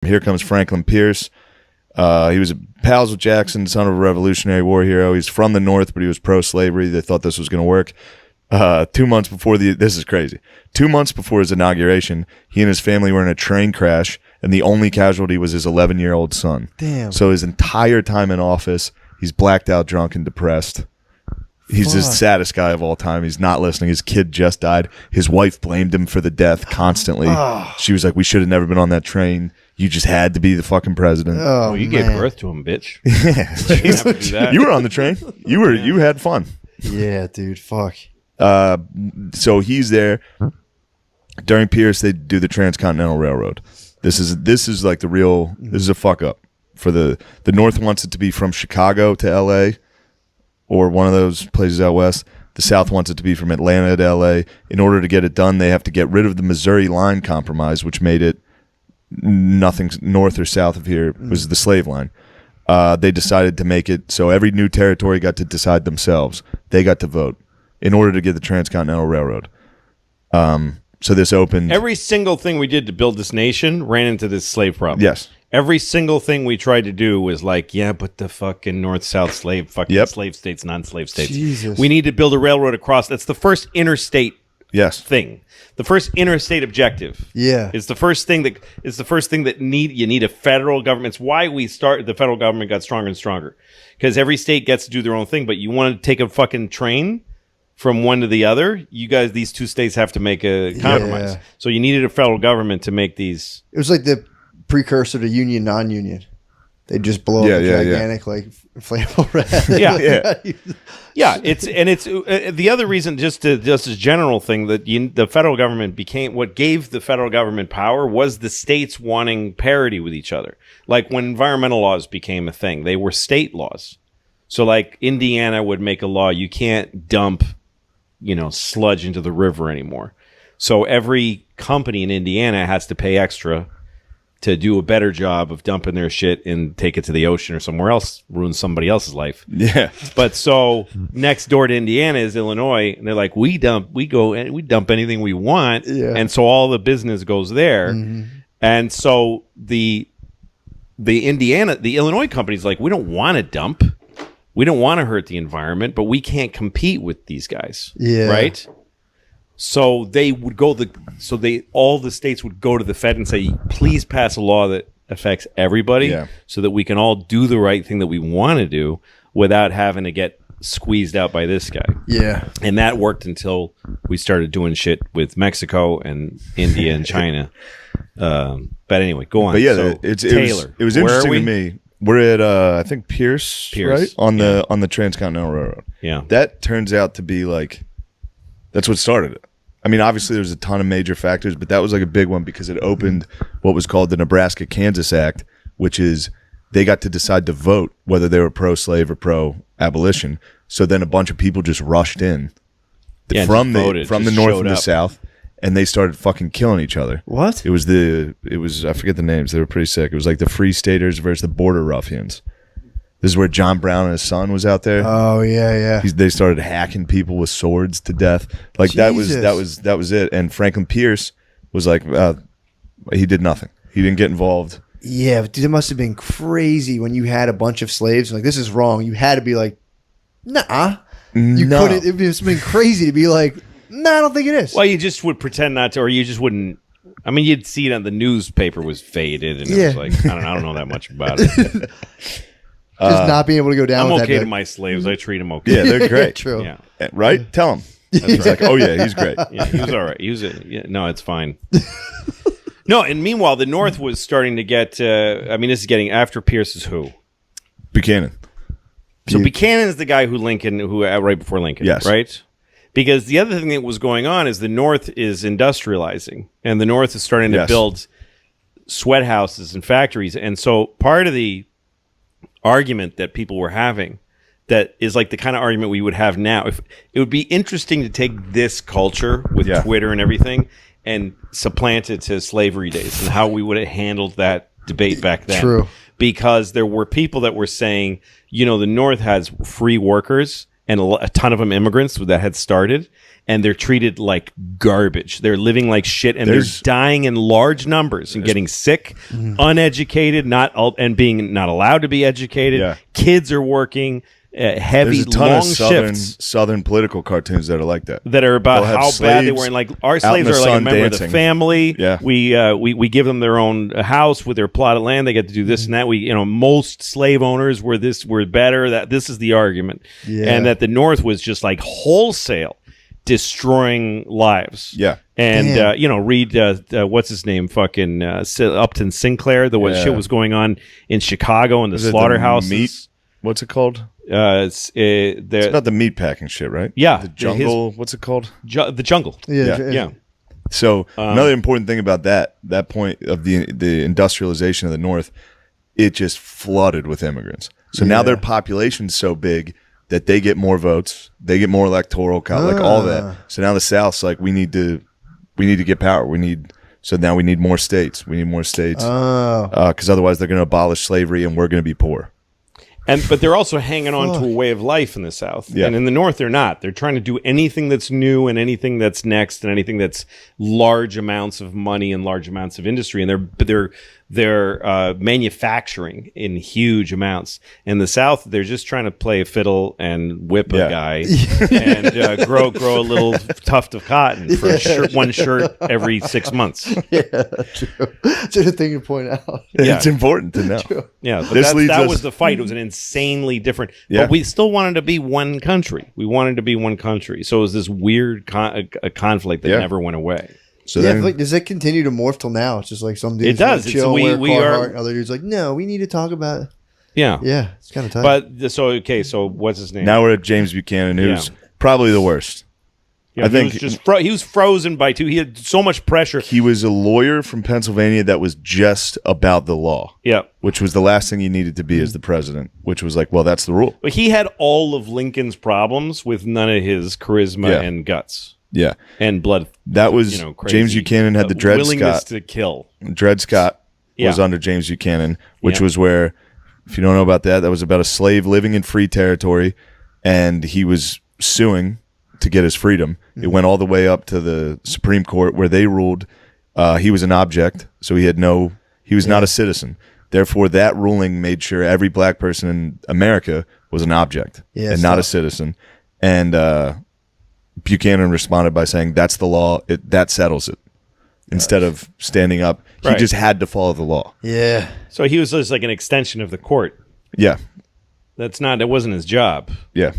Here comes Franklin Pierce. He was pals with Jackson, son of a Revolutionary War hero. He's from the North, but he was pro-slavery. They thought this was going to work. 2 months before this is crazy. 2 months before his inauguration, he and his family were in a train crash, and the only casualty was his 11-year-old son. Damn. So his entire time in office, he's blacked out, drunk, and depressed. He's the saddest guy of all time. He's not listening. His kid just died. His wife blamed him for the death constantly. She was like, we should have never been on that train. You just had to be the fucking president. Oh, you gave birth to him, bitch. Yeah. You were on the train. You had fun. Yeah, dude. Fuck. So he's there. During Pierce, they do the Transcontinental Railroad. This is like the real. This is a fuck up for the North wants it to be from Chicago to L.A. or one of those places out west. The South wants it to be from Atlanta to L.A. In order to get it done, they have to get rid of the Missouri Line Compromise, which made it nothing north or south of here. It was the slave line. They decided to make it so every new territory got to decide themselves. They got to vote in order to get the Transcontinental Railroad. So this opened... Every single thing we did to build this nation ran into this slave problem. Yes. Every single thing we tried to do was like, yeah, but the fucking North-South slave states, non-slave states. Jesus. We need to build a railroad across. That's the first interstate thing. The first interstate objective. Yeah. It's the first thing that you need a federal government. It's why the federal government got stronger and stronger. Because every state gets to do their own thing, but you want to take a fucking train from one to the other, these two states have to make a compromise. Yeah. So you needed a federal government to make these. It was like the precursor to union, non-union. They just blow up a gigantic like flammable red. It's the other reason, just as a general thing, that the federal government became what gave the federal government power was the states wanting parity with each other. Like when environmental laws became a thing, they were state laws. So like Indiana would make a law, you can't dump sludge into the river anymore. So every company in Indiana has to pay extra to do a better job of dumping their shit and take it to the ocean or somewhere else, ruin somebody else's life. Yeah. But so next door to Indiana is Illinois, and they're like, we dump anything we want. Yeah. And so all the business goes there. Mm-hmm. And so the Illinois company's like, we don't want to dump. We don't want to hurt the environment, but we can't compete with these guys. Yeah. Right? So they would all the states would go to the Fed and say, please pass a law that affects everybody so that we can all do the right thing that we want to do without having to get squeezed out by this guy. Yeah. And that worked until we started doing shit with Mexico and India and China. But anyway, go on. But yeah, so, it was interesting to me. We're at I think Pierce, right? On the Transcontinental Railroad. Yeah. That turns out to be like that's what started it. I mean, obviously there's a ton of major factors, but that was like a big one because it opened what was called the Nebraska-Kansas Act, which is they got to decide to vote whether they were pro-slave or pro-abolition. So then a bunch of people just rushed in from the north and the south, and they started fucking killing each other. What? It was I forget the names. They were pretty sick. It was like the Free Staters versus the Border Ruffians. This is where John Brown and his son was out there. Oh yeah. They started hacking people with swords to death. Like Jesus. that was it. And Franklin Pierce was like, he did nothing. He didn't get involved. Yeah, but dude, it must have been crazy when you had a bunch of slaves. Like, this is wrong. You had to be like, nah. You couldn't. It must have been crazy to be like, nah, I don't think it is. Well, you just would pretend not to, or you just wouldn't. I mean, you'd see it on the newspaper was faded, and it was like, I don't know that much about it. Just not being able to go down. I'm with okay that to my slaves. I treat them okay. Yeah, they're great. True. Yeah. Right? Tell him. He's like, oh yeah, he's great. Yeah, he was all right. No, it's fine. No, and meanwhile, the North was starting to get. This is getting after Pierce is who? Buchanan. So Buchanan is the guy who right before Lincoln. Yes. Right. Because the other thing that was going on is the North is industrializing, and the North is starting to build sweat houses and factories, and so part of the argument that people were having that is like the kind of argument we would have now. If it would be interesting to take this culture with Twitter and everything and supplant it to slavery days and how we would have handled that debate back then. True. Because there were people that were saying, the North has free workers and a ton of them immigrants that had started, and they're treated like garbage. They're living like shit, and they're dying in large numbers and getting sick, uneducated, and being not allowed to be educated. Yeah. Kids are working heavy, There's a ton long of shifts southern political cartoons that are like that. that are about They'll have how bad they slaves were. And like our out in slaves the are like a sun member of the dancing. family. Yeah. We give them their own house with their plot of land. They get to do this and that. Most slave owners were better. That this is the argument, and that the North was just like wholesale destroying lives. Yeah. And read what's his name, fucking Upton Sinclair. Shit was going on in Chicago in the slaughterhouses. What's it called? It's about the meat packing shit, right? Yeah, the jungle. What's it called? The jungle. Yeah. So another important thing about that point of the industrialization of the North, it just flooded with immigrants. So now their population's so big that they get more votes, they get more electoral, like all that. So now the South's like, we need to get power. So now we need more states. We need more states because otherwise they're going to abolish slavery and we're going to be poor. But they're also hanging on to a way of life in the South. Yeah. And in the North, they're not. They're trying to do anything that's new and anything that's next and anything that's large amounts of money and large amounts of industry. And they're manufacturing in huge amounts. In the South, they're just trying to play a fiddle and whip a guy and grow a little tuft of cotton for one shirt every 6 months. Yeah, true. Just a thing to point out. Yeah. It's important to know. True. Yeah, but that was the fight. It was an insanely different. Yeah. But we still wanted to be one country. We wanted to be one country. So it was this weird conflict that never went away. So I feel like, does it continue to morph till now? It's just like some dudes it does. chill, We are. and other dudes like, no, we need to talk about it. Yeah. It's kind of tight. But so what's his name? now we're at James Buchanan, who's probably the worst. Yeah, I think he was frozen by two. He had so much pressure. He was a lawyer from Pennsylvania that was just about the law. Yeah. Which was the last thing he needed to be as the president, which was like, well, that's the rule. But he had all of Lincoln's problems with none of his charisma and guts. Yeah. And blood. That was crazy, James Buchanan had the Dred willingness Scott. to kill. Dred Scott was under James Buchanan, which was where, if you don't know about that was about a slave living in free territory, and he was suing to get his freedom. It went all the way up to the Supreme Court where they ruled he was an object, so he was not a citizen. Therefore, that ruling made sure every black person in America was an object and not a citizen. And Buchanan responded by saying, that's the law, that settles it. Instead of standing up, he just had to follow the law. Yeah. So he was just like an extension of the court. Yeah. That wasn't his job. Yeah.